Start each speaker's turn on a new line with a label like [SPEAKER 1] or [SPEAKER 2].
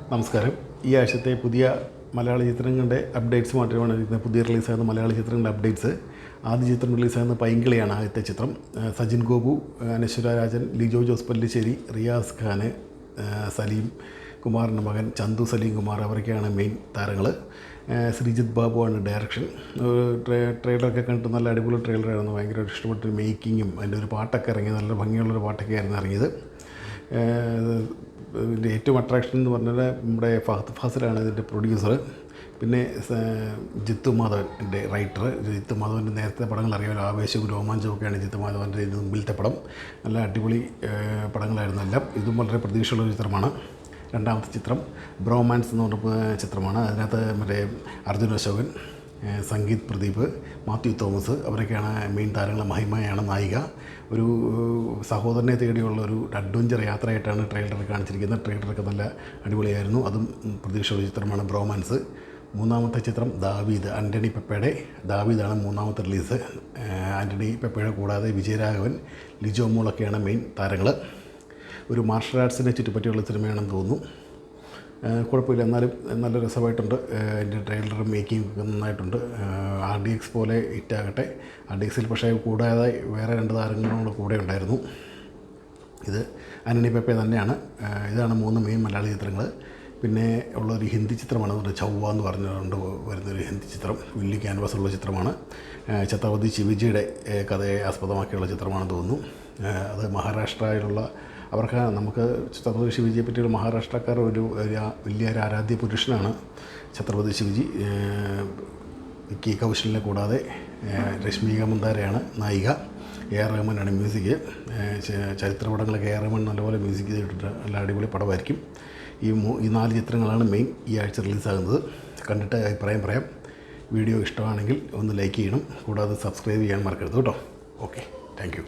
[SPEAKER 1] നമസ്കാരം. ഈ ആഴ്ചത്തെ പുതിയ മലയാള ചിത്രങ്ങളുടെ അപ്ഡേറ്റ്സ് മാത്രമാണ് ഇരിക്കുന്നത്. പുതിയ റിലീസാകുന്ന മലയാള ചിത്രങ്ങളുടെ അപ്ഡേറ്റ്സ്. ആദ്യ ചിത്രം റിലീസാകുന്ന പൈങ്കിളിയാണ് ആദ്യത്തെ ചിത്രം. സജിൻ ഗോപു, അനശ്വര രാജൻ, ലിജോ ജോസ് പല്ലിശ്ശേരി, റിയാസ് ഖാൻ, സലീം കുമാറിൻ്റെ മകൻ ചന്തു സലീം കുമാർ അവരൊക്കെയാണ് മെയിൻ താരങ്ങൾ. ശ്രീജിത്ത് ബാബുവാണ് ഡയറക്ഷൻ. ട്രെയിലറൊക്കെ കണ്ടിട്ട് നല്ല അടിപൊളി ട്രെയിലറായിരുന്നു. ഭയങ്കര ഇഷ്ടപ്പെട്ടൊരു മേക്കിങ്ങും അതിൻ്റെ ഒരു പാട്ടൊക്കെ ഇറങ്ങി നല്ല ഭംഗിയുള്ളൊരു പാട്ടൊക്കെ ആയിരുന്നു ഇറങ്ങിയത്. ഇതിൻ്റെ ഏറ്റവും അട്രാക്ഷൻ എന്ന് പറഞ്ഞാൽ നമ്മുടെ ഫഹദ് ഫാസിലാണ് ഇതിൻ്റെ പ്രൊഡ്യൂസർ. പിന്നെ ജിത്തു മാധവൻ്റെ റൈറ്റർ. ജിത്തു മാധവൻ്റെ നേരത്തെ പടങ്ങൾ അറിയാമല്ലോ, ആവേശവും രോമാഞ്ചമൊക്കെയാണ് ജിത്തു മാധവൻ്റെ ഇതിന് മുമ്പിലത്തെ പടം. നല്ല അടിപൊളി പടങ്ങളായിരുന്നു എല്ലാം. ഇതും വളരെ പ്രതീക്ഷയുള്ള ചിത്രമാണ്. രണ്ടാമത്തെ ചിത്രം ബ്രോമാൻസ് എന്ന് പറഞ്ഞ ചിത്രമാണ്. അതിനകത്ത് മറ്റേ അർജുൻ അശോകൻ, സംഗീത് പ്രദീപ്, മാത്യു തോമസ് അവരൊക്കെയാണ് മെയിൻ താരങ്ങൾ. മഹിമയാണ് നായിക. ഒരു സഹോദരനെ തേടിയുള്ള ഒരു അഡ്വഞ്ചർ യാത്രയായിട്ടാണ് ട്രെയിലർ കാണിച്ചിരിക്കുന്നത്. ട്രെയിലറൊക്കെ നല്ല അടിപൊളിയായിരുന്നു. അതും പ്രതീക്ഷയുള്ള ചിത്രമാണ് ബ്രോമാൻസ്. മൂന്നാമത്തെ ചിത്രം ദാവീദ്, ആൻ്റണി പെപ്പയുടെ ദാവീദാണ് മൂന്നാമത്തെ റിലീസ്. ആൻ്റണി പെപ്പയുടെ കൂടാതെ വിജയരാഘവൻ, ലിജോ മോളൊക്കെയാണ് മെയിൻ താരങ്ങൾ. ഒരു മാർഷൽ ആർട്സിനെ ചുറ്റിപ്പറ്റിയുള്ള സിനിമയാണെന്ന് തോന്നുന്നു. കുഴപ്പമില്ല, എന്നാലും നല്ല രസമായിട്ടുണ്ട്. അതിൻ്റെ ട്രെയിലറും മേക്കിംഗ് ഒക്കെ നന്നായിട്ടുണ്ട്. RDX പോലെ ഹിറ്റാകട്ടെ. RDXൽ പക്ഷേ കൂടാതെ വേറെ 2 താരങ്ങളും കൂടെ ഉണ്ടായിരുന്നു. ഇത് ആൻ്റണി പെപ്പെ തന്നെയാണ്. ഇതാണ് 3 മെയിൻ മലയാളി ചിത്രങ്ങൾ. പിന്നെ ഉള്ളൊരു ഹിന്ദി ചിത്രമാണ് ചൗവ എന്ന് പറഞ്ഞുകൊണ്ട് വരുന്നൊരു ഹിന്ദി ചിത്രം. വലിയ ക്യാൻവാസുള്ള ചിത്രമാണ്. ഛത്രപതി ശിവജിയുടെ കഥയെ ആസ്പദമാക്കിയുള്ള ചിത്രമാണെന്ന് തോന്നുന്നു. അത് മഹാരാഷ്ട്രയിലുള്ള അവർക്ക് നമുക്ക് ഛത്രപതി ശിവജിയെ പറ്റിയുള്ള മഹാരാഷ്ട്രക്കാർ വലിയൊരു ആരാധ്യ പുരുഷനാണ് ഛത്രപതി ശിവജി. വിക്കി കൗശലിനെ കൂടാതെ രശ്മിക മന്ദാരയാണ് നായിക. AR റഹ്മാനാണ് മ്യൂസിക്. ചരിത്രപടങ്ങളൊക്കെ AR റഹ്മാൻ നല്ലപോലെ മ്യൂസിക് ചെയ്തിട്ടുണ്ട്. നല്ല അടിപൊളി പടമായിരിക്കും. ഈ 4 ചിത്രങ്ങളാണ് മെയിൻ ഈ ആഴ്ച റിലീസാകുന്നത്. കണ്ടിട്ട് അഭിപ്രായം പറയാം. വീഡിയോ ഇഷ്ടമാണെങ്കിൽ ഒന്ന് ലൈക്ക് ചെയ്യണം. കൂടാതെ സബ്സ്ക്രൈബ് ചെയ്യാൻ മറക്കരുത് കേട്ടോ. Okay, thank you.